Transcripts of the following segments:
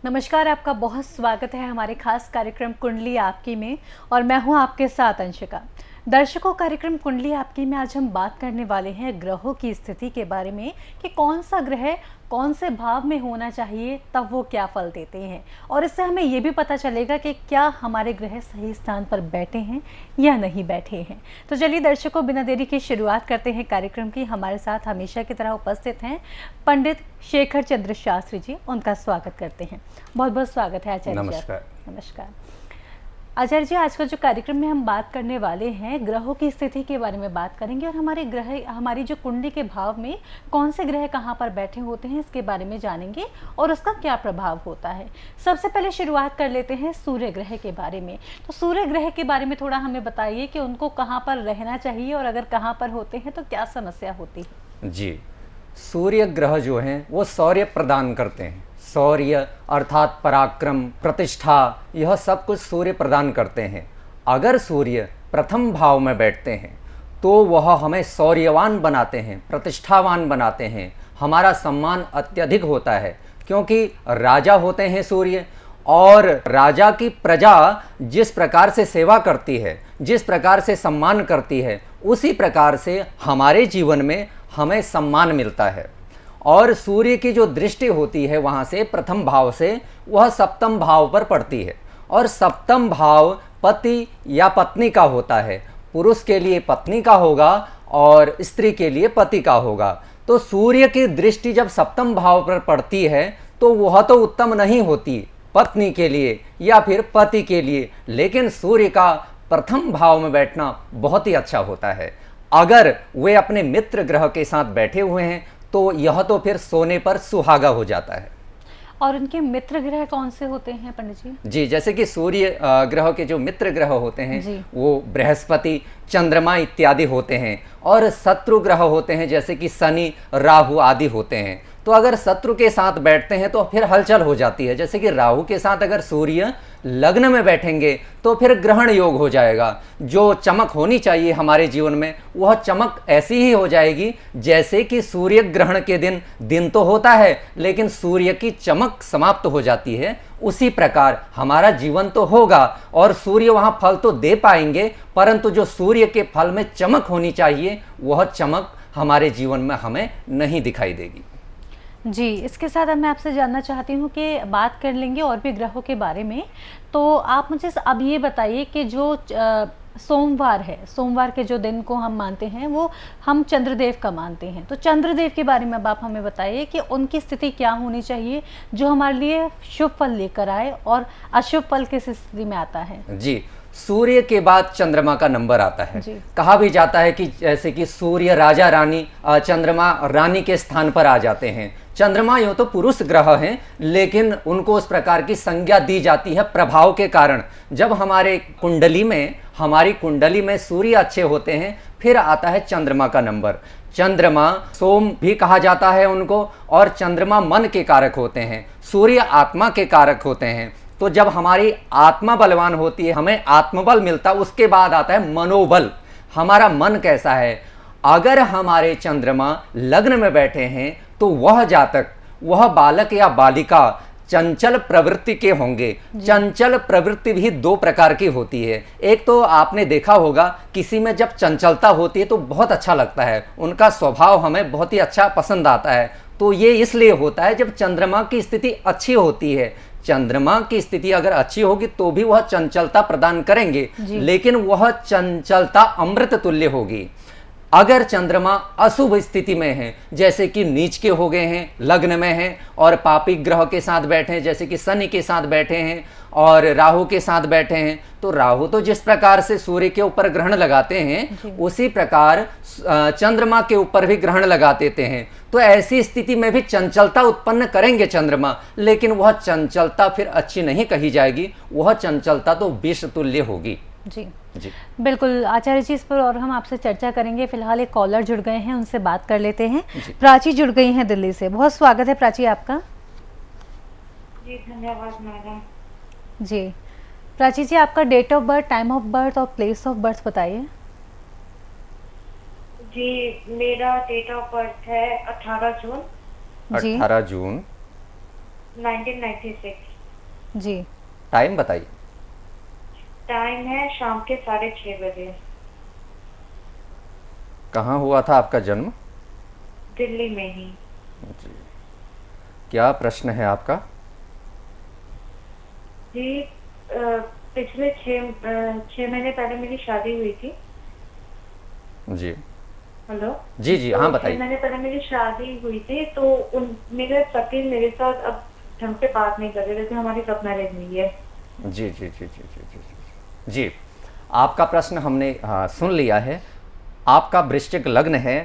नमस्कार, आपका बहुत स्वागत है हमारे खास कार्यक्रम कुंडली आपकी में और मैं हूं आपके साथ अंशिका। दर्शकों, कार्यक्रम कुंडली आपकी में आज हम बात करने वाले हैं ग्रहों की स्थिति के बारे में कि कौन सा ग्रह कौन से भाव में होना चाहिए तब वो क्या फल देते हैं, और इससे हमें ये भी पता चलेगा कि क्या हमारे ग्रह सही स्थान पर बैठे हैं या नहीं बैठे हैं। तो चलिए दर्शकों, बिना देरी की शुरुआत करते हैं कार्यक्रम की। हमारे साथ हमेशा की तरह उपस्थित हैं पंडित शेखर चंद्र शास्त्री जी, उनका स्वागत करते हैं। बहुत बहुत स्वागत है आचार्य जी। नमस्कार। नमस्कार आचार्य जी, आज का जो कार्यक्रम में हम बात करने वाले हैं ग्रहों की स्थिति के बारे में बात करेंगे और हमारे ग्रह, हमारी जो कुंडली के भाव में कौन से ग्रह कहाँ पर बैठे होते हैं इसके बारे में जानेंगे और उसका क्या प्रभाव होता है। सबसे पहले शुरुआत कर लेते हैं सूर्य ग्रह के बारे में। तो सूर्य ग्रह के बारे में थोड़ा हमें बताइए कि उनको कहाँ पर रहना चाहिए और अगर कहाँ पर होते हैं तो क्या समस्या होती है। जी, सूर्य ग्रह जो हैं वो शौर्य प्रदान करते हैं। शौर्य अर्थात पराक्रम, प्रतिष्ठा, यह सब कुछ सूर्य प्रदान करते हैं। अगर सूर्य प्रथम भाव में बैठते हैं तो वह हमें शौर्यवान बनाते हैं, प्रतिष्ठावान बनाते हैं। हमारा सम्मान अत्यधिक होता है क्योंकि राजा होते हैं सूर्य, और राजा की प्रजा जिस प्रकार से सेवा करती है, जिस प्रकार से सम्मान करती है, उसी प्रकार से हमारे जीवन में हमें सम्मान मिलता है। और सूर्य की जो दृष्टि होती है वहाँ से प्रथम भाव से वह सप्तम भाव पर पड़ती है, और सप्तम भाव पति या पत्नी का होता है। पुरुष के लिए पत्नी का होगा और स्त्री के लिए पति का होगा। तो सूर्य की दृष्टि जब सप्तम भाव पर पड़ती है तो वह तो उत्तम नहीं होती पत्नी के लिए या फिर पति के लिए, लेकिन सूर्य का प्रथम भाव में बैठना बहुत ही अच्छा होता है। अगर वे अपने मित्र ग्रह के साथ बैठे हुए हैं तो यह तो फिर सोने पर सुहागा हो जाता है। और उनके मित्र ग्रह कौन से होते हैं पंडित जी? जी, जैसे कि सूर्य ग्रह के जो मित्र ग्रह होते हैं वो बृहस्पति, चंद्रमा इत्यादि होते हैं, और शत्रु ग्रह होते हैं जैसे कि शनि, राहु आदि होते हैं। तो अगर शत्रु के साथ बैठते हैं तो फिर हलचल हो जाती है। जैसे कि राहु के साथ अगर सूर्य लग्न में बैठेंगे तो फिर ग्रहण योग हो जाएगा। जो चमक होनी चाहिए हमारे जीवन में वह चमक ऐसी ही हो जाएगी जैसे कि सूर्य ग्रहण के दिन तो होता है लेकिन सूर्य की चमक समाप्त हो जाती है। उसी प्रकार हमारा जीवन तो होगा और सूर्य वहाँ फल तो दे पाएंगे, परंतु जो सूर्य के फल में चमक होनी चाहिए वह चमक हमारे जीवन में हमें नहीं दिखाई देगी। जी, इसके साथ अब मैं आपसे जानना चाहती हूँ कि बात कर लेंगे और भी ग्रहों के बारे में। तो आप मुझे अब ये बताइए कि जो सोमवार है, सोमवार के जो दिन को हम मानते हैं वो हम चंद्रदेव का मानते हैं। तो चंद्रदेव के बारे में अब आप हमें बताइए कि उनकी स्थिति क्या होनी चाहिए जो हमारे लिए शुभ फल लेकर आए और अशुभ फल किस स्थिति में आता है। जी, सूर्य के बाद चंद्रमा का नंबर आता है। कहा भी जाता है कि जैसे कि सूर्य राजा रानी, चंद्रमा रानी के स्थान पर आ जाते हैं। चंद्रमा यूँ तो पुरुष ग्रह हैं लेकिन उनको उस प्रकार की संज्ञा दी जाती है प्रभाव के कारण। जब हमारी कुंडली में सूर्य अच्छे होते हैं फिर आता है चंद्रमा का नंबर। चंद्रमा सोम भी कहा जाता है उनको, और चंद्रमा मन के कारक होते हैं, सूर्य आत्मा के कारक होते हैं। तो जब हमारी आत्मा बलवान होती है, हमें आत्मबल मिलता, उसके बाद आता है मनोबल। हमारा मन कैसा है? अगर हमारे चंद्रमा लग्न में बैठे हैं तो वह जातक, वह बालक या बालिका चंचल प्रवृत्ति के होंगे। चंचल प्रवृत्ति भी दो प्रकार की होती है। एक तो आपने देखा होगा किसी में जब चंचलता होती है तो बहुत अच्छा लगता है, उनका स्वभाव हमें बहुत ही अच्छा पसंद आता है। तो ये इसलिए होता है जब चंद्रमा की स्थिति अच्छी होती है। चंद्रमा की स्थिति अगर अच्छी होगी तो भी वह चंचलता प्रदान करेंगे, लेकिन वह चंचलता अमृत तुल्य होगी। अगर चंद्रमा अशुभ स्थिति में है, जैसे कि नीच के हो गए हैं, लग्न में हैं और पापी ग्रह के साथ बैठे हैं, जैसे कि शनि के साथ बैठे हैं और राहु के साथ बैठे हैं, तो राहु तो जिस प्रकार से सूर्य के ऊपर ग्रहण लगाते हैं उसी प्रकार चंद्रमा के ऊपर भी ग्रहण लगा देते हैं। तो ऐसी स्थिति में भी चंचलता उत्पन्न करेंगे चंद्रमा, लेकिन वह चंचलता फिर अच्छी नहीं कही जाएगी, वह चंचलता तो विष तुल्य होगी। जी बिल्कुल आचार्य जी, इस पर और हम आपसे चर्चा करेंगे। फिलहाल एक कॉलर जुड़ गए हैं, उनसे बात कर लेते हैं। प्राची जुड़ गई हैं दिल्ली से। बहुत स्वागत है प्राची आपका। जी धन्यवाद मैडम। जी प्राची जी, आपका date of birth, time of birth और प्लेस ऑफ बर्थ बताइए। जी, मेरा डेट ऑफ बर्थ है 18 जून जी 18 जून। 1996। जी टाइम बताइए। टाइम है शाम के 6:30 बजे। कहाँ हुआ था आपका जन्म? दिल्ली में ही। जी, क्या प्रश्न है आपका? जी, पिछले 6 महीने पहले मेरी शादी हुई थी। जी हेलो। जी जी, तो हाँ 6 बताइए। महीने पहले मेरी शादी हुई थी, तो मेरे पति मेरे साथ अब ढंग से बात नहीं कर रहे थे। हमारी लव मैरिज हुई है। जी जी जी जी जी जी जी जी, आपका प्रश्न हमने सुन लिया है। आपका वृश्चिक लग्न है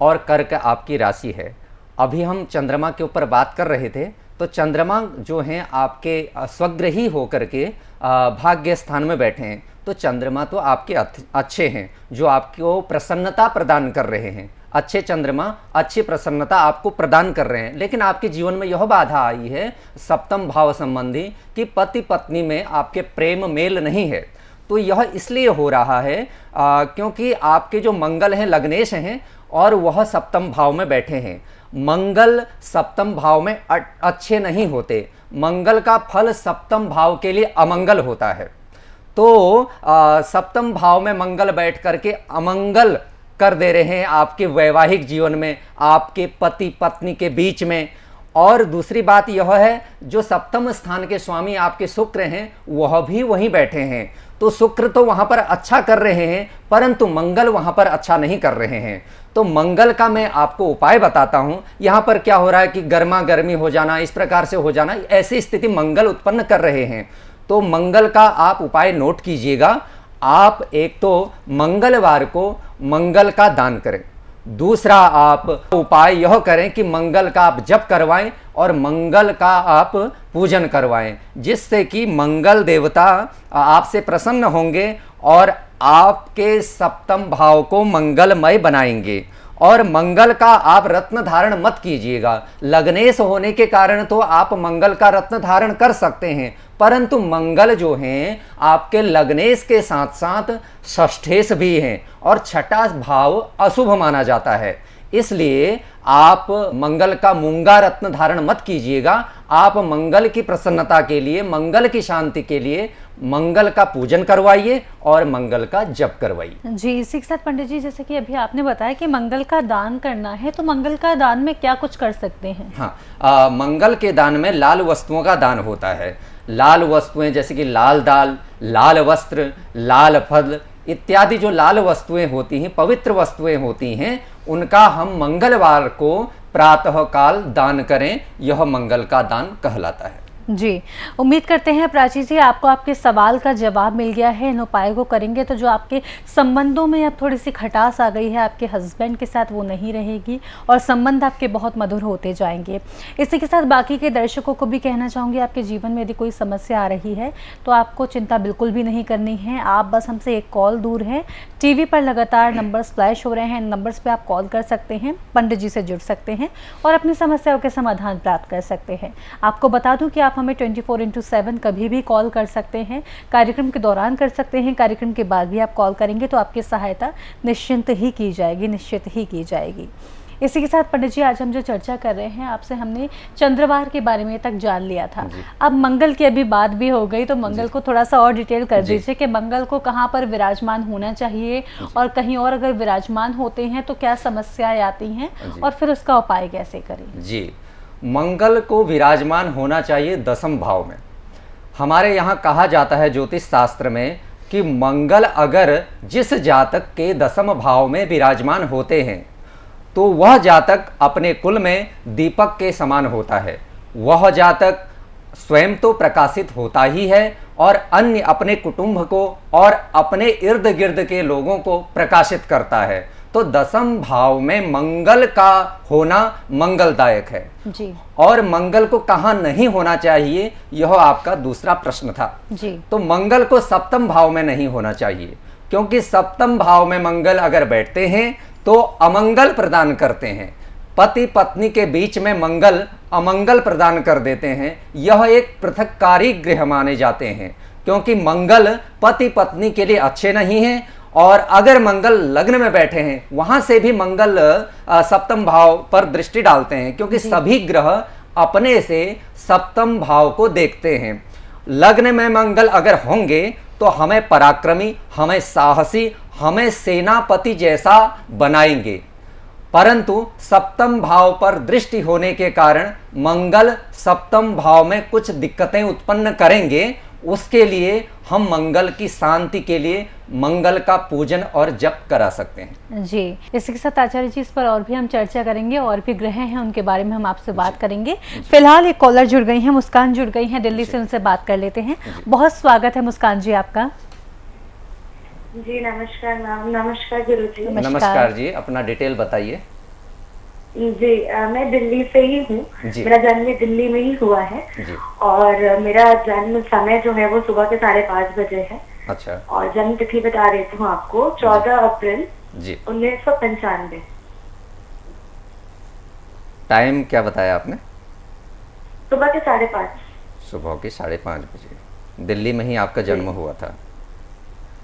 और कर्क आपकी राशि है। अभी हम चंद्रमा के ऊपर बात कर रहे थे, तो चंद्रमा जो हैं आपके स्वग्रही होकर के भाग्य स्थान में बैठे हैं। तो चंद्रमा तो आपके अच्छे हैं, जो आपको प्रसन्नता प्रदान कर रहे हैं। अच्छे चंद्रमा अच्छी प्रसन्नता आपको प्रदान कर रहे हैं, लेकिन आपके जीवन में यह बाधा आई है सप्तम भाव संबंधी कि पति पत्नी में आपके प्रेम मेल नहीं है। तो यह इसलिए हो रहा है क्योंकि आपके जो मंगल हैं लग्नेश हैं और वह सप्तम भाव में बैठे हैं। मंगल सप्तम भाव में अच्छे नहीं होते। मंगल का फल सप्तम भाव के लिए अमंगल होता है। तो सप्तम भाव में मंगल बैठ करके अमंगल कर दे रहे हैं आपके वैवाहिक जीवन में, आपके पति पत्नी के बीच में। और दूसरी बात यह है, जो सप्तम स्थान के स्वामी आपके शुक्र हैं वह भी वहीं बैठे हैं। तो शुक्र तो वहां पर अच्छा कर रहे हैं, परंतु मंगल वहां पर अच्छा नहीं कर रहे हैं। तो मंगल का मैं आपको उपाय बताता हूं। यहां पर क्या हो रहा है कि गर्मा गर्मी हो जाना, इस प्रकार से हो जाना, ऐसी स्थिति मंगल उत्पन्न कर रहे हैं। तो मंगल का आप उपाय नोट कीजिएगा। आप एक तो मंगलवार को मंगल का दान करें। दूसरा आप उपाय यह करें कि मंगल का आप जप करवाएं और मंगल का आप पूजन करवाएं, जिससे कि मंगल देवता आपसे प्रसन्न होंगे और आपके सप्तम भाव को मंगलमय बनाएंगे। और मंगल का आप रत्न धारण मत कीजिएगा। लग्नेश होने के कारण तो आप मंगल का रत्न धारण कर सकते हैं, परंतु मंगल जो हैं आपके लग्नेश के साथ साथ षष्ठेश भी हैं और छठा भाव अशुभ माना जाता है। इसलिए आप मंगल का मूंगा रत्न धारण मत कीजिएगा। आप मंगल की प्रसन्नता के लिए, मंगल की शांति के लिए मंगल का पूजन करवाइए और मंगल का जप करवाइए। जी, इसी के साथ पंडित जी, जैसे कि अभी आपने बताया कि मंगल का दान करना है, तो मंगल का दान में क्या कुछ कर सकते हैं? हाँ, मंगल के दान में लाल वस्तुओं का दान होता है। लाल वस्तुएं जैसे कि लाल दाल, लाल वस्त्र, लाल फल इत्यादि जो लाल वस्तुएं होती हैं, पवित्र वस्तुएं होती हैं, उनका हम मंगलवार को प्रातः काल दान करें। यह मंगल का दान कहलाता है। जी, उम्मीद करते हैं प्राची जी आपको आपके सवाल का जवाब मिल गया है। इन उपायों को करेंगे तो जो आपके संबंधों में अब थोड़ी सी खटास आ गई है आपके हस्बैंड के साथ, वो नहीं रहेगी और संबंध आपके बहुत मधुर होते जाएंगे। इसी के साथ बाकी के दर्शकों को भी कहना चाहूँगी, आपके जीवन में यदि कोई समस्या आ रही है तो आपको चिंता बिल्कुल भी नहीं करनी है। आप बस हमसे एक कॉल दूर हैं। टीवी पर लगातार नंबर्स फ्लैश हो रहे हैं, नंबर्स पर आप कॉल कर सकते हैं, पंडित जी से जुड़ सकते हैं और अपनी समस्याओं के समाधान प्राप्त कर सकते हैं। आपको बता दूं कि आप हमें 24/7 कभी भी कॉल कर सकते हैं। कार्यक्रम के दौरान कर सकते हैं, कार्यक्रम के बाद भी आप कॉल करेंगे तो आपकी सहायता निश्चिंत ही की जाएगी, निश्चित ही की जाएगी। इसी के साथ पंडित जी, आज हम जो चर्चा कर रहे हैं, आपसे हमने चंद्रवार के बारे में तक जान लिया था। अब मंगल की अभी बात भी हो गई, तो मंगल को थोड़ा सा और डिटेल कर दीजिए कि मंगल को कहाँ पर विराजमान होना चाहिए और कहीं और अगर विराजमान होते हैं तो क्या समस्याएं आती हैं और फिर उसका उपाय कैसे करें? जी, मंगल को विराजमान होना चाहिए दसम भाव में। हमारे यहाँ कहा जाता है ज्योतिष शास्त्र में कि मंगल अगर जिस जातक के दसम भाव में विराजमान होते हैं तो वह जातक अपने कुल में दीपक के समान होता है। वह जातक स्वयं तो प्रकाशित होता ही है और अन्य अपने कुटुंब को और अपने इर्द गिर्द के लोगों को प्रकाशित करता है। तो दसम भाव में मंगल का होना मंगलदायक है जी। और मंगल को कहाँ नहीं होना चाहिए, यह आपका दूसरा प्रश्न था जी। तो मंगल को सप्तम भाव में नहीं होना चाहिए, क्योंकि सप्तम भाव में मंगल अगर बैठते हैं तो अमंगल प्रदान करते हैं। पति पत्नी के बीच में मंगल अमंगल प्रदान कर देते हैं। यह एक पृथककारी ग्रह माने जाते हैं, क्योंकि मंगल पति पत्नी के लिए अच्छे नहीं हैं और अगर मंगल लग्न में बैठे हैं वहां से भी मंगल सप्तम भाव पर दृष्टि डालते हैं, क्योंकि सभी ग्रह अपने से सप्तम भाव को देखते हैं। लग्न में मंगल अगर होंगे तो हमें पराक्रमी, हमें साहसी, हमें सेनापति जैसा बनाएंगे, परंतु सप्तम भाव पर दृष्टि होने के कारण मंगल सप्तम भाव में कुछ दिक्कतें उत्पन्न करेंगे। उसके लिए हम मंगल की शांति के लिए मंगल का पूजन और जप करा सकते हैं। जी, इसी के साथ आचार्य जी इस पर और भी हम चर्चा करेंगे, और भी ग्रह हैं उनके बारे में हम आपसे बात करेंगे। फिलहाल एक कॉलर जुड़ गई हैं, मुस्कान जुड़ गई हैं दिल्ली से, उनसे बात कर लेते हैं। बहुत स्वागत है मुस्कान जी आपका। जी नमस्कार मैम। नमस्कार गुरु जी। नमस्कार जी, अपना डिटेल बताइए। जी मैं दिल्ली से ही हूँ। मेरा जन्म दिल्ली में ही हुआ है जी। और मेरा जन्म समय जो है वो सुबह के 5:30 बजे है। अच्छा। और जन्म तिथि बता देती हूँ आपको, 14 अप्रैल जी 1995। टाइम क्या बताया आपने? सुबह के 5:30। सुबह के 5:30 बजे दिल्ली में ही आपका जन्म हुआ था।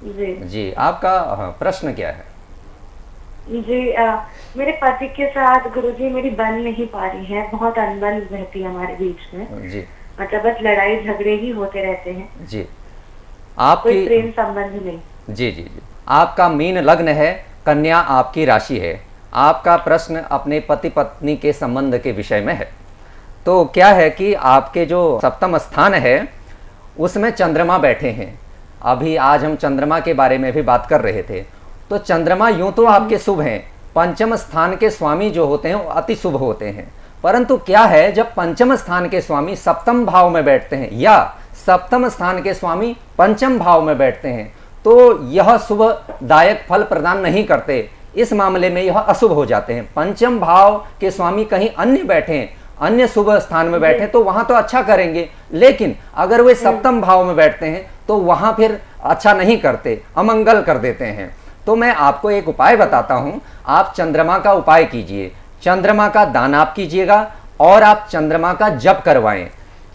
जी जी, आपका प्रश्न क्या है? जी मेरे पति के साथ गुरुजी मेरी बन नहीं पा रही है, बहुत अनबन रहती है हमारे बीच में। जी, मतलब बस लड़ाई झगड़े ही होते रहते हैं। जी, कोई आपकी प्रेम संबंध नहीं। जी जी जी, आपका मीन लग्न है, कन्या आपकी राशि है। आपका प्रश्न अपने पति पत्नी के संबंध के विषय में है। तो क्या है कि आपके जो सप्तम स्थान है उसमें चंद्रमा बैठे हैं। अभी आज हम चंद्रमा के बारे में भी बात कर रहे थे। तो चंद्रमा यूं तो आपके शुभ हैं, पंचम स्थान के स्वामी जो होते हैं वो अति शुभ होते हैं, परंतु क्या है जब पंचम स्थान के स्वामी सप्तम भाव में बैठते हैं या सप्तम स्थान के स्वामी पंचम भाव में बैठते हैं तो यह शुभदायक फल प्रदान नहीं करते। इस मामले में यह अशुभ हो जाते हैं। पंचम भाव के स्वामी कहीं अन्य बैठे हैं, अन्य शुभ स्थान में बैठे तो वहां तो अच्छा करेंगे, लेकिन अगर वे सप्तम भाव में बैठते हैं तो वहां फिर अच्छा नहीं करते, अमंगल कर देते हैं। तो मैं आपको एक उपाय बताता हूं, आप चंद्रमा का उपाय कीजिए, चंद्रमा का दान आप कीजिएगा और आप चंद्रमा का जप करवाएं।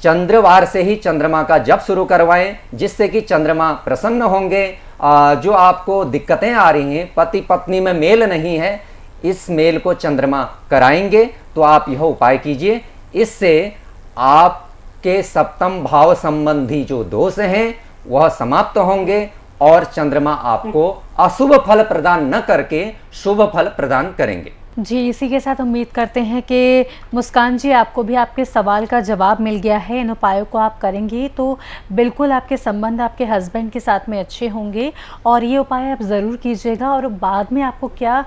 चंद्रवार से ही चंद्रमा का जप शुरू करवाएं, जिससे कि चंद्रमा प्रसन्न होंगे। जो आपको दिक्कतें आ रही हैं, पति पत्नी में मेल नहीं है, इस मेल को चंद्रमा कराएंगे। तो आप यह उपाय कीजिए, इससे आपके सप्तम भाव संबंधी जो दोष हैं वह समाप्त होंगे और चंद्रमा आपको अशुभ फल प्रदान न करके शुभ फल प्रदान करेंगे। जी, इसी के साथ उम्मीद करते हैं कि मुस्कान जी आपको भी आपके सवाल का जवाब मिल गया है। इन उपायों को आप करेंगी तो बिल्कुल आपके संबंध आपके हस्बैंड के साथ में अच्छे होंगे, और ये उपाय आप ज़रूर कीजिएगा। और बाद में आपको क्या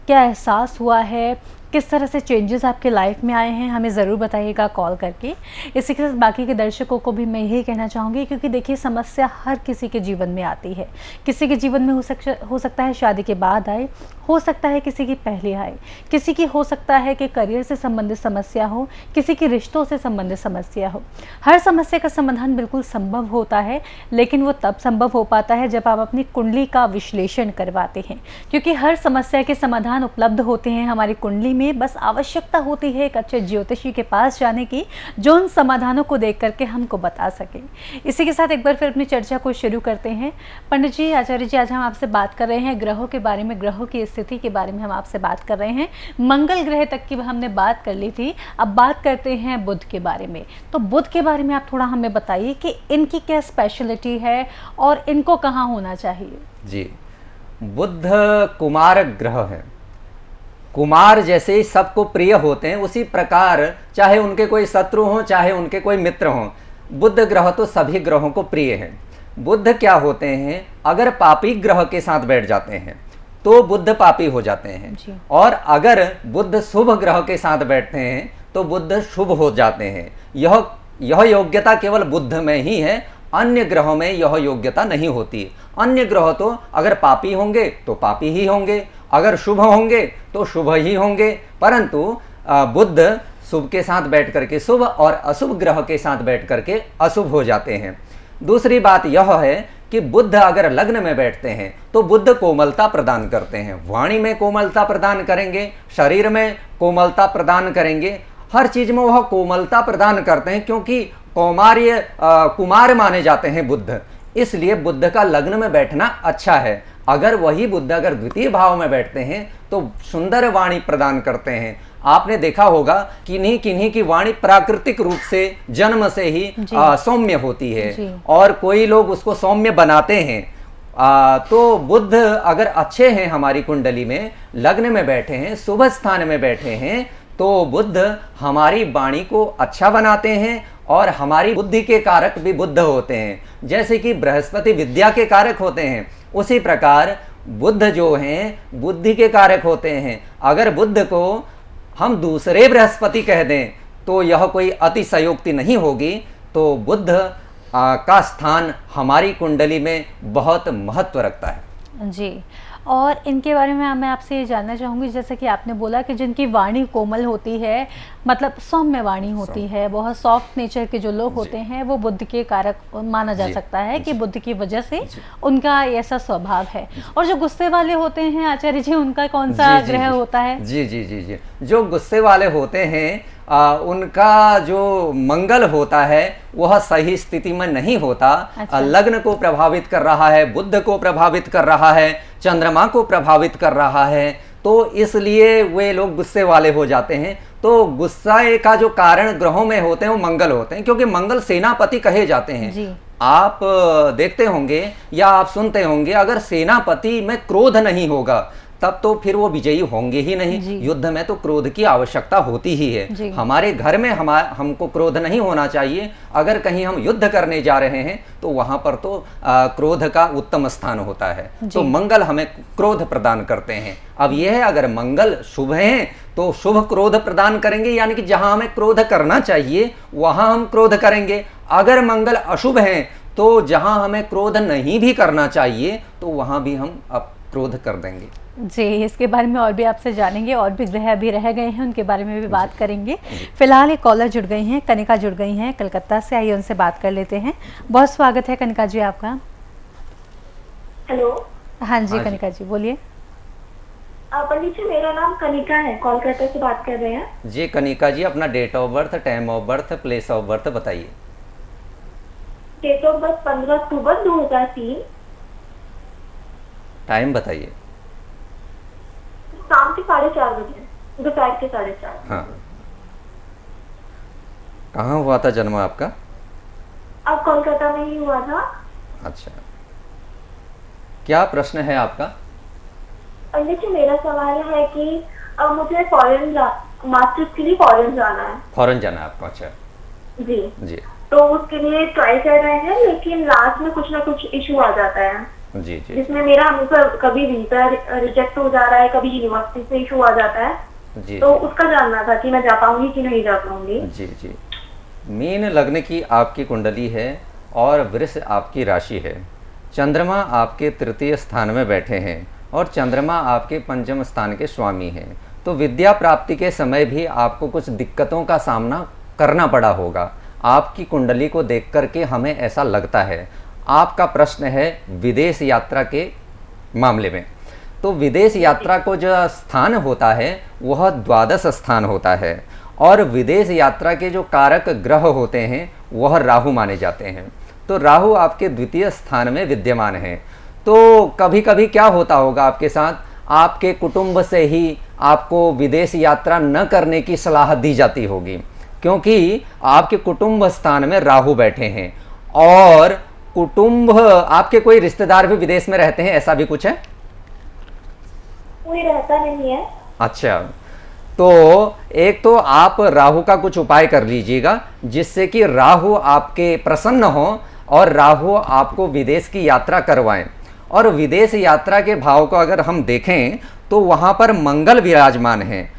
क्या एहसास हुआ है, किस तरह से चेंजेस आपके लाइफ में आए हैं, हमें ज़रूर बताइएगा कॉल करके। इसी के साथ बाकी के दर्शकों को भी मैं यही कहना चाहूँगी, क्योंकि देखिए समस्या हर किसी के जीवन में आती है। किसी के जीवन में हो सकता है शादी के बाद आए, हो सकता है किसी की पहले आए, किसी की हो सकता है कि करियर से संबंधित समस्या हो, किसी की रिश्तों से संबंधित समस्या हो। हर समस्या का समाधान बिल्कुल संभव होता है, लेकिन वो तब संभव हो पाता है जब आप अपनी कुंडली का विश्लेषण करवाते हैं, क्योंकि हर समस्या के समाधान उपलब्ध होते हैं हमारी कुंडली में। बस आवश्यकता होती है एक अच्छे ज्योतिषी के पास जाने की, जो उन समाधानों को देख करके हमको बता सके। इसी के साथ एक बार फिर अपनी चर्चा को शुरू करते हैं। पंडित जी, आचार्य जी, आज हम आपसे बात कर रहे हैं ग्रहों के बारे में, ग्रहों की स्थिति के बारे में हम आपसे बात कर रहे हैं। मंगल ग्रह तक की हमने बात कर ली थी, अब बात करते हैं बुध के बारे में। तो बुध के बारे में आप थोड़ा हमें बताइए कि इनकी क्या स्पेशलिटी है और इनको कहाँ होना चाहिए। जी, बुध कुमार ग्रह है। कुमार जैसे ही सबको प्रिय होते हैं, उसी प्रकार चाहे उनके कोई शत्रु हों चाहे उनके कोई मित्र हों, बुध ग्रह तो सभी ग्रहों को प्रिय है। बुध क्या होते हैं, अगर पापी ग्रह के साथ बैठ जाते हैं तो बुध पापी हो जाते हैं, और अगर बुध शुभ ग्रह के साथ बैठते हैं तो बुध शुभ हो जाते हैं। यह योग्यता केवल बुध में ही है, अन्य ग्रहों में यह योग्यता नहीं होती। अन्य ग्रह तो अगर पापी होंगे तो पापी ही होंगे, अगर शुभ होंगे तो शुभ ही होंगे, परंतु बुध शुभ के साथ बैठ करके शुभ और अशुभ ग्रह के साथ बैठ करके अशुभ हो जाते हैं। दूसरी बात यह है कि बुध अगर लग्न में बैठते हैं तो बुध कोमलता प्रदान करते हैं, वाणी में कोमलता प्रदान करेंगे, शरीर में कोमलता प्रदान करेंगे, हर चीज में वह कोमलता प्रदान करते हैं, क्योंकि कुमार माने जाते हैं बुध। इसलिए बुध का लग्न में बैठना अच्छा है। अगर वही बुध अगर द्वितीय भाव में बैठते हैं तो सुंदर वाणी प्रदान करते हैं। आपने देखा होगा किन्हीं किन्हीं की वाणी प्राकृतिक रूप से जन्म से ही सौम्य होती है और कोई लोग उसको सौम्य बनाते हैं। तो बुध अगर अच्छे हैं हमारी कुंडली में, लग्न में बैठे हैं, शुभ स्थान में बैठे हैं, तो बुध हमारी वाणी को अच्छा बनाते हैं और हमारी बुद्धि के कारक भी बुध होते हैं। जैसे कि बृहस्पति विद्या के कारक होते हैं, उसी प्रकार बुध जो हैं बुद्धि के कारक होते हैं। अगर बुध को हम दूसरे बृहस्पति कह दें तो यह कोई अतिशयोक्ति नहीं होगी। तो बुध का स्थान हमारी कुंडली में बहुत महत्व रखता है जी। और इनके बारे में मैं आपसे ये जानना चाहूँगी, जैसे कि आपने बोला कि जिनकी वाणी कोमल होती है, मतलब सौम्य वाणी होती है, बहुत सॉफ्ट नेचर के जो लोग होते हैं, वो बुद्ध के कारक माना जा सकता है कि बुद्ध की वजह से उनका ऐसा स्वभाव है। और जो गुस्से वाले होते हैं आचार्य जी, उनका कौन सा ग्रह होता है? जी जी जी जी जो गुस्से वाले होते हैं उनका जो मंगल होता है वह सही स्थिति में नहीं होता। अच्छा। लग्न को प्रभावित कर रहा है, बुध को प्रभावित कर रहा है, चंद्रमा को प्रभावित कर रहा है, तो इसलिए वे लोग गुस्से वाले हो जाते हैं। तो गुस्से का जो कारण ग्रहों में होते हैं वो मंगल होते हैं, क्योंकि मंगल सेनापति कहे जाते हैं जी। आप देखते होंगे या आप सुनते होंगे, अगर सेनापति में क्रोध नहीं होगा तब तो फिर वो विजयी होंगे ही नहीं। युद्ध में तो क्रोध की आवश्यकता होती ही है। हमारे घर में हमको क्रोध नहीं होना चाहिए। अगर कहीं हम युद्ध करने जा रहे हैं तो वहां पर तो क्रोध का उत्तम स्थान होता है। तो मंगल हमें क्रोध प्रदान करते हैं। अब यह है, अगर मंगल शुभ हैं तो शुभ क्रोध प्रदान करेंगे, यानी कि जहां हमें क्रोध करना चाहिए वहां हम क्रोध करेंगे। अगर मंगल अशुभ हैं तो जहां हमें क्रोध नहीं भी करना चाहिए तो वहां भी हम अब क्रोध कर देंगे। जी, इसके बारे में और भी आपसे जानेंगे, और भी ग्रह अभी रह गए हैं उनके बारे में भी बात करेंगे। फिलहाल एक कॉलर जुड़ गई हैं, कनिका जुड़ गई हैं कलकत्ता से, आइए उनसे बात कर लेते हैं। बहुत स्वागत है कनिका जी आपका। हेलो। हाँ जी कनिका जी बोलिए। पंडित जी, मेरा नाम कनिका है, कोलकाता से बात कर रहे हैं। जी कनिका जी, अपना date of birth, time of birth, place of birth बताइए। Date of birth 15 October 2003। Time बताइए। शाम के 4:30 बजे, दोपहर के 4:30। हाँ, कहाँ हुआ था जन्म आपका? अब कोलकाता में ही हुआ था। अच्छा, क्या प्रश्न है आपका? पंडित जी, मेरा सवाल है कि मुझे फॉरेन मास्टर्स के लिए फॉरेन जाना है। फॉरेन जाना है आपको? अच्छा जी जी। तो उसके लिए ट्राई कर रहे हैं, लेकिन लास्ट में कुछ ना कुछ इशू आ जाता है। जी जी। जिसमें मेरा हमेशा कभी वीजा रिजेक्ट हो जा रहा है, कभी यूनिवर्सिटी से इशू आ जाता है। जी। तो उसका जानना था कि मैं जा पाऊंगी कि नहीं जा पाऊंगी। जी जी। मीन लग्न की आपकी कुंडली है और वृष आपकी राशि है। चंद्रमा आपके तृतीय स्थान में बैठे हैं और चंद्रमा आपके पंचम स्थान के स्वामी हैं। तो विद्या प्राप्ति के समय भी आपको कुछ दिक्कतों का सामना करना पड़ा होगा। आपकी कुंडली को देख करके हमें ऐसा लगता है। आपका प्रश्न है विदेश यात्रा के मामले में। तो विदेश यात्रा को जो स्थान होता है वह द्वादश स्थान होता है और विदेश यात्रा के जो कारक ग्रह होते हैं वह राहु माने जाते हैं। तो राहु आपके द्वितीय स्थान में विद्यमान है। तो कभी कभी क्या होता होगा आपके साथ, आपके कुटुंब से ही आपको विदेश यात्रा न करने की सलाह दी जाती होगी, क्योंकि आपके कुटुंब स्थान में राहु बैठे हैं और कुटुंब आपके कोई रिश्तेदार भी विदेश में रहते हैं, ऐसा भी कुछ है? कोई रहता नहीं है। अच्छा, तो एक तो आप राहु का कुछ उपाय कर लीजिएगा जिससे कि राहु आपके प्रसन्न हो और राहु आपको विदेश की यात्रा करवाएं। और विदेश यात्रा के भाव को अगर हम देखें तो वहाँ पर मंगल विराजमान है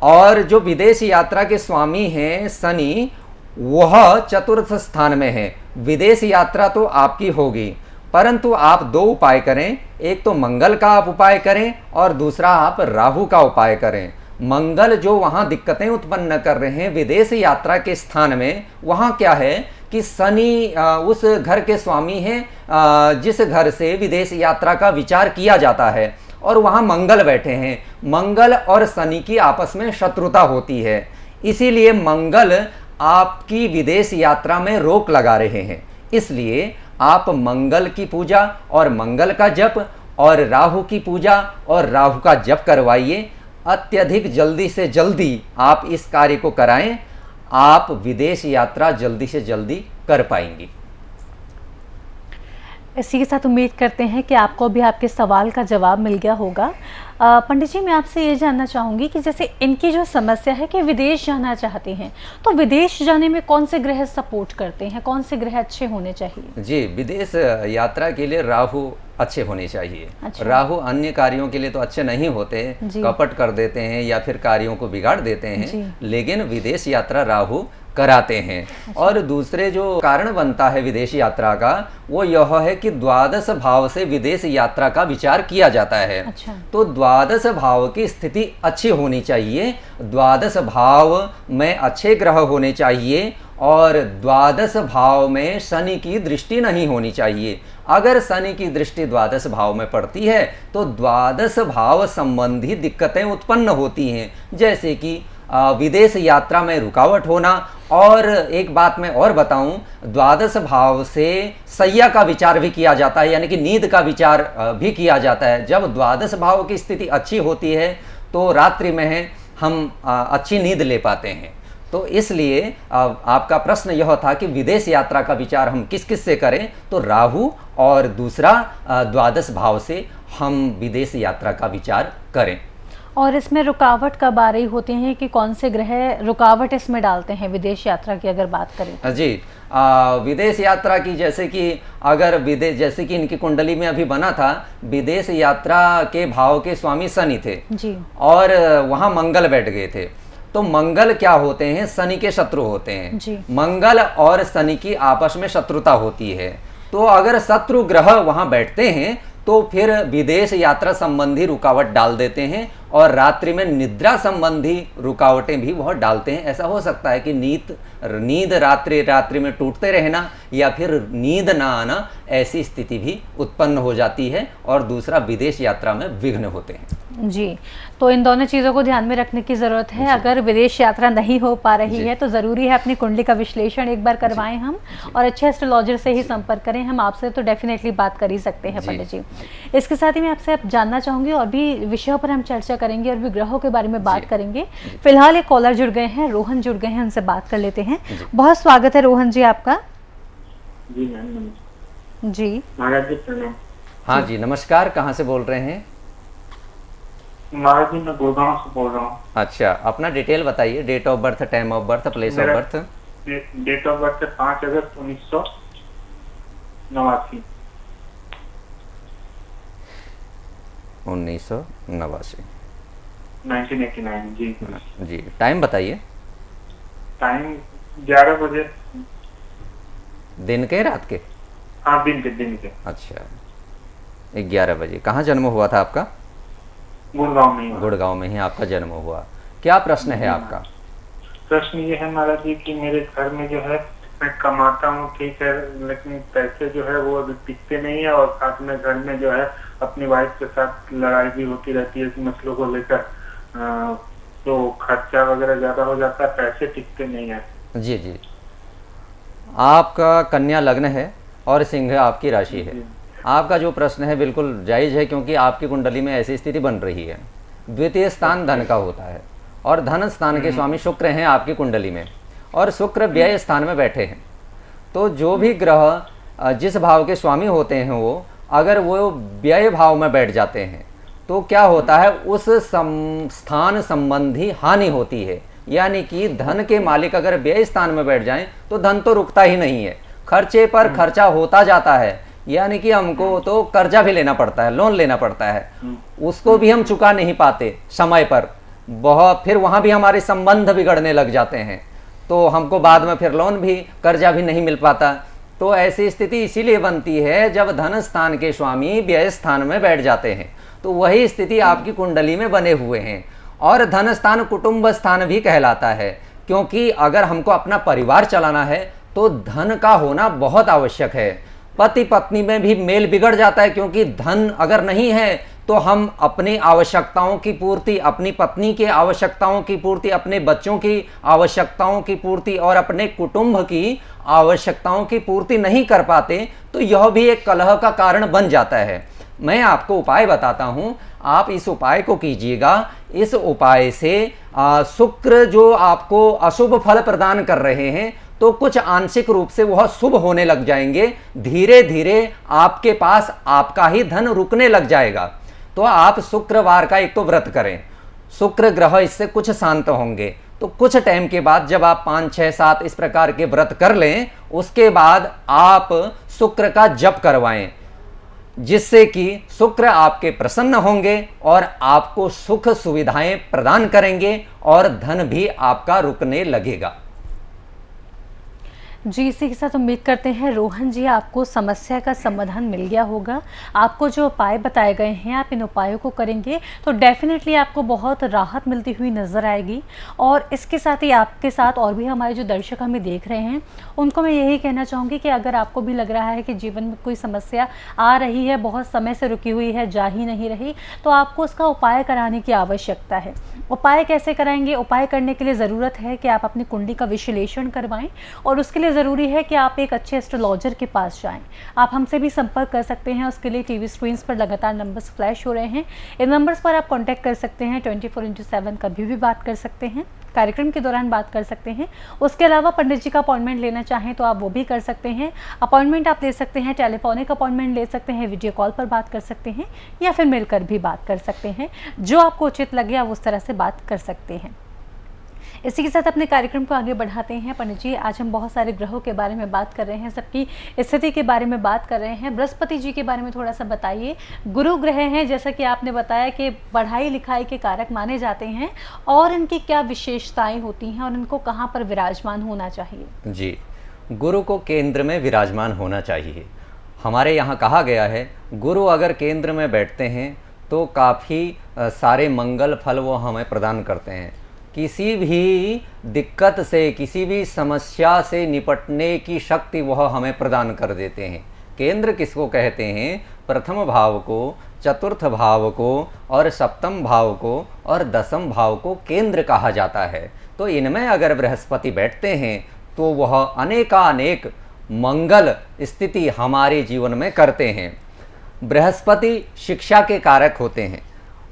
और जो विदेश यात्रा के स्वामी हैं शनि, वह चतुर्थ स्थान में है। विदेश यात्रा तो आपकी होगी, परंतु आप दो उपाय करें। एक तो मंगल का आप उपाय करें और दूसरा आप राहु का उपाय करें। मंगल जो वहाँ दिक्कतें उत्पन्न कर रहे हैं विदेश यात्रा के स्थान में, वहाँ क्या है कि शनि उस घर के स्वामी हैं जिस घर से विदेश यात्रा का विचार किया जाता है और वहाँ मंगल बैठे हैं। मंगल और शनि की आपस में शत्रुता होती है, इसीलिए मंगल आपकी विदेश यात्रा में रोक लगा रहे हैं। इसलिए आप मंगल की पूजा और मंगल का जप और राहु की पूजा और राहु का जप करवाइए। अत्यधिक जल्दी से जल्दी आप इस कार्य को कराएं, आप विदेश यात्रा जल्दी से जल्दी कर पाएंगी। इसी के साथ उम्मीद करते हैं कि आपको भी आपके सवाल का जवाब मिल गया होगा। पंडित जी, मैं आपसे ये जानना चाहूँगी कि जैसे इनकी जो समस्या है कि विदेश जाना चाहते हैं, तो विदेश जाने में कौन से ग्रह सपोर्ट करते हैं, कौन से ग्रह अच्छे होने चाहिए? जी, विदेश यात्रा के लिए राहु अच्छे होने चाहिए। अच्छा। राहु अन्य कार्यों के लिए तो अच्छे नहीं होते, कपट कर देते हैं या फिर कार्यों को बिगाड़ देते हैं, लेकिन विदेश यात्रा राहु कराते हैं। अच्छा। और दूसरे जो कारण बनता है विदेश यात्रा का, वो यह है कि द्वादश भाव से विदेश यात्रा का विचार किया जाता है। अच्छा। तो द्वादश भाव की स्थिति अच्छी होनी चाहिए, द्वादश भाव में अच्छे ग्रह होने चाहिए और द्वादश भाव में शनि की दृष्टि नहीं होनी चाहिए। अगर शनि की दृष्टि द्वादश भाव में पड़ती है तो द्वादश भाव संबंधी दिक्कतें उत्पन्न होती हैं, जैसे कि विदेश यात्रा में रुकावट होना। और एक बात मैं और बताऊं, द्वादश भाव से सैया का विचार भी किया जाता है, यानी कि नींद का विचार भी किया जाता है। जब द्वादश भाव की स्थिति अच्छी होती है तो रात्रि में हम अच्छी नींद ले पाते हैं। तो इसलिए आपका प्रश्न यह था कि विदेश यात्रा का विचार हम किस किस से करें, तो राहु और दूसरा द्वादश भाव से हम विदेश यात्रा का विचार करें। और इसमें रुकावट कब आ रही होती है कि कौन से ग्रह रुकावट इसमें डालते हैं विदेश यात्रा की अगर बात करें? जी, विदेश यात्रा की जैसे कि अगर विदेश, जैसे कि इनकी कुंडली में अभी बना था, विदेश यात्रा के भाव के स्वामी शनि थे जी, और वहाँ मंगल बैठ गए थे। तो मंगल क्या होते हैं? शनि के शत्रु होते हैं जी। मंगल और शनि की आपस में शत्रुता होती है। तो अगर शत्रु ग्रह वहाँ बैठते हैं तो फिर विदेश यात्रा संबंधी रुकावट डाल देते हैं और रात्रि में निद्रा संबंधी रुकावटें भी बहुत डालते हैं। ऐसा हो सकता है कि नींद रात्रि में टूटते रहना या फिर नींद ना आना, ऐसी स्थिति भी उत्पन्न हो जाती है। और दूसरा, विदेश यात्रा में विघ्न होते हैं। जी, तो इन दोनों चीज़ों को ध्यान में रखने की ज़रूरत है। अगर विदेश यात्रा नहीं हो पा रही है तो ज़रूरी है अपनी कुंडली का विश्लेषण एक बार करवाएं हम, और अच्छे एस्ट्रोलॉजर से ही संपर्क करें। हम आपसे तो डेफिनेटली बात कर ही सकते हैं पंडित जी। इसके साथ ही मैं आपसे अब जानना चाहूँगी, और भी विषयों पर हम चर्चा करेंगे और भी ग्रहों के बारे में बात करेंगे। फिलहाल एक कॉलर जुड़ गए हैं, रोहन जुड़ गए हैं, उनसे बात कर लेते हैं। बहुत स्वागत है रोहन जी आपका। जी मैम। जी महाराज जी प्रणाम। हाँ जी, नमस्कार। कहाँ से बोल रहे हैं? महाराज जी मैं गुड़गांव से बोल रहा हूँ। अच्छा, अपना डिटेल बताइए, date of birth, time of birth, place of birth. Date of birth 5 अगस्त 1989। 1989 जी। जी, टाइम बताइए। टाइम 11 बजे। दिन के रात के? हाँ, दिन के। अच्छा, 11 बजे। कहाँ जन्म हुआ था आपका? गुड़गांव में। गुड़गांव में ही आपका जन्म हुआ। क्या प्रश्न है आपका? प्रश्न ये है महाराज जी कि मेरे घर में जो है, मैं कमाता हूँ ठीक है, लेकिन पैसे जो है वो अभी टिकते नहीं है, और साथ में घर में जो है अपनी वाइफ के साथ लड़ाई भी होती रहती है मसलों को लेकर। तो खर्चा वगैरह ज्यादा हो जाता है, पैसे टिकते नहीं है। जी जी, आपका कन्या लग्न है और सिंह आपकी राशि है। आपका जो प्रश्न है बिल्कुल जायज़ है, क्योंकि आपकी कुंडली में ऐसी स्थिति बन रही है। द्वितीय स्थान धन का होता है और धन स्थान के स्वामी शुक्र हैं आपकी कुंडली में, और शुक्र व्यय स्थान में बैठे हैं। तो जो भी ग्रह जिस भाव के स्वामी होते हैं वो अगर वो व्यय भाव में बैठ जाते हैं तो क्या होता है, उस स्थान संबंधी हानि होती है। यानी कि धन के मालिक अगर व्यय स्थान में बैठ जाएं तो धन तो रुकता ही नहीं है, खर्चे पर खर्चा होता जाता है। यानी कि हमको तो कर्जा भी लेना पड़ता है, लोन लेना पड़ता है, उसको भी हम चुका नहीं पाते समय पर। बहुत फिर वहाँ भी हमारे संबंध बिगड़ने लग जाते हैं, तो हमको बाद में फिर लोन भी, कर्जा भी नहीं मिल पाता। तो ऐसी स्थिति इसीलिए बनती है जब धन स्थान के स्वामी व्यय स्थान में बैठ जाते हैं। तो वही स्थिति आपकी कुंडली में बने हुए हैं। और धन स्थान कुटुंब स्थान भी कहलाता है, क्योंकि अगर हमको अपना परिवार चलाना है तो धन का होना बहुत आवश्यक है। पति पत्नी में भी मेल बिगड़ जाता है, क्योंकि धन अगर नहीं है तो हम अपनी आवश्यकताओं की पूर्ति, अपनी पत्नी के आवश्यकताओं की पूर्ति, अपने बच्चों की आवश्यकताओं की पूर्ति और अपने कुटुंब की आवश्यकताओं की पूर्ति नहीं कर पाते। तो यह भी एक कलह का कारण बन जाता है। मैं आपको उपाय बताता हूँ, आप इस उपाय को कीजिएगा। इस उपाय से शुक्र जो आपको अशुभ फल प्रदान कर रहे हैं, तो कुछ आंशिक रूप से वह शुभ होने लग जाएंगे। धीरे धीरे आपके पास आपका ही धन रुकने लग जाएगा। तो आप शुक्रवार का एक तो व्रत करें, शुक्र ग्रह इससे कुछ शांत होंगे। तो कुछ टाइम के बाद जब आप 5, 6, 7 इस प्रकार के व्रत कर लें, उसके बाद आप शुक्र का जप करवाएं, जिससे कि शुक्र आपके प्रसन्न होंगे और आपको सुख सुविधाएं प्रदान करेंगे और धन भी आपका रुकने लगेगा। जी, इसी के साथ उम्मीद करते हैं रोहन जी आपको समस्या का समाधान मिल गया होगा। आपको जो उपाय बताए गए हैं, आप इन उपायों को करेंगे तो डेफिनेटली आपको बहुत राहत मिलती हुई नज़र आएगी। और इसके साथ ही आपके साथ और भी हमारे जो दर्शक हमें देख रहे हैं, उनको मैं यही कहना चाहूँगी कि अगर आपको भी लग रहा है कि जीवन में कोई समस्या आ रही है, बहुत समय से रुकी हुई है, जा ही नहीं रही, तो आपको उसका उपाय कराने की आवश्यकता है। उपाय कैसे कराएंगे? उपाय करने के लिए ज़रूरत है कि आप अपनी कुंडली का विश्लेषण करवाएं और उसके लिए ज़रूरी है कि आप एक अच्छे एस्ट्रोलॉजर के पास जाएं। आप हमसे भी संपर्क कर सकते हैं। उसके लिए टीवी स्क्रीन्स पर लगातार नंबर्स फ्लैश हो रहे हैं। इन नंबर्स पर आप कांटेक्ट कर सकते हैं। 24x7 कभी भी बात कर सकते हैं, कार्यक्रम के दौरान बात कर सकते हैं। उसके अलावा पंडित जी का अपॉइंटमेंट लेना चाहें तो आप वो भी कर सकते हैं। अपॉइंटमेंट आप ले सकते हैं, टेलीफोनिक अपॉइंटमेंट ले सकते हैं, वीडियो कॉल पर बात कर सकते हैं या फिर मिलकर भी बात कर सकते हैं। जो आपको उचित लगे आप उस तरह से बात कर सकते हैं। इसी के साथ अपने कार्यक्रम को आगे बढ़ाते हैं। पंडित जी, आज हम बहुत सारे ग्रहों के बारे में बात कर रहे हैं, सबकी स्थिति के बारे में बात कर रहे हैं। बृहस्पति जी के बारे में थोड़ा सा बताइए। गुरु ग्रह हैं, जैसा कि आपने बताया कि पढ़ाई लिखाई के कारक माने जाते हैं, और इनकी क्या विशेषताएं होती हैं और इनको कहाँ पर विराजमान होना चाहिए? जी, गुरु को केंद्र में विराजमान होना चाहिए। हमारे यहाँ कहा गया है, गुरु अगर केंद्र में बैठते हैं तो काफ़ी सारे मंगल फल वो हमें प्रदान करते हैं। किसी भी दिक्कत से, किसी भी समस्या से निपटने की शक्ति वह हमें प्रदान कर देते हैं। केंद्र किसको कहते हैं? प्रथम भाव को, चतुर्थ भाव को और सप्तम भाव को और दसम भाव को केंद्र कहा जाता है। तो इनमें अगर बृहस्पति बैठते हैं तो वह अनेकानेक मंगल स्थिति हमारे जीवन में करते हैं। बृहस्पति शिक्षा के कारक होते हैं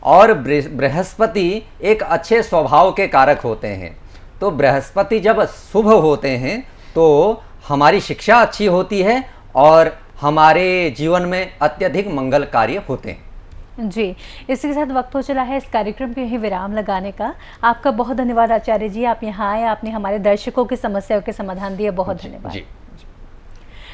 और बृहस्पति एक अच्छे स्वभाव के कारक होते हैं। तो बृहस्पति जब शुभ होते हैं तो हमारी शिक्षा अच्छी होती है और हमारे जीवन में अत्यधिक मंगल कार्य होते हैं। जी, इसी के साथ वक्त हो चला है इस कार्यक्रम के ही विराम लगाने का। आपका बहुत धन्यवाद आचार्य जी, आप यहाँ आए, आपने हमारे दर्शकों की समस्याओं के समाधान दिए। बहुत धन्यवाद। जी।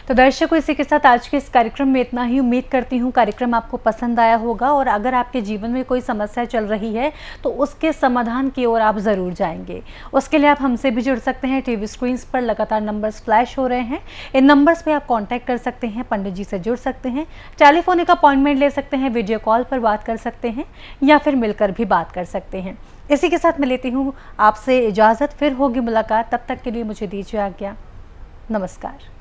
तो दर्शकों, इसी के साथ आज के इस कार्यक्रम में इतना ही। उम्मीद करती हूँ कार्यक्रम आपको पसंद आया होगा, और अगर आपके जीवन में कोई समस्या चल रही है तो उसके समाधान की ओर आप ज़रूर जाएंगे। उसके लिए आप हमसे भी जुड़ सकते हैं। टीवी स्क्रीन्स पर लगातार नंबर्स फ्लैश हो रहे हैं। इन नंबर्स पे आप कांटेक्ट कर सकते हैं, पंडित जी से जुड़ सकते हैं, टेलीफोनिक अपॉइंटमेंट ले सकते हैं, वीडियो कॉल पर बात कर सकते हैं या फिर मिलकर भी बात कर सकते हैं। इसी के साथ मैं लेती हूँ आपसे इजाज़त। फिर होगी मुलाकात, तब तक के लिए मुझे दीजिए आज्ञा। नमस्कार।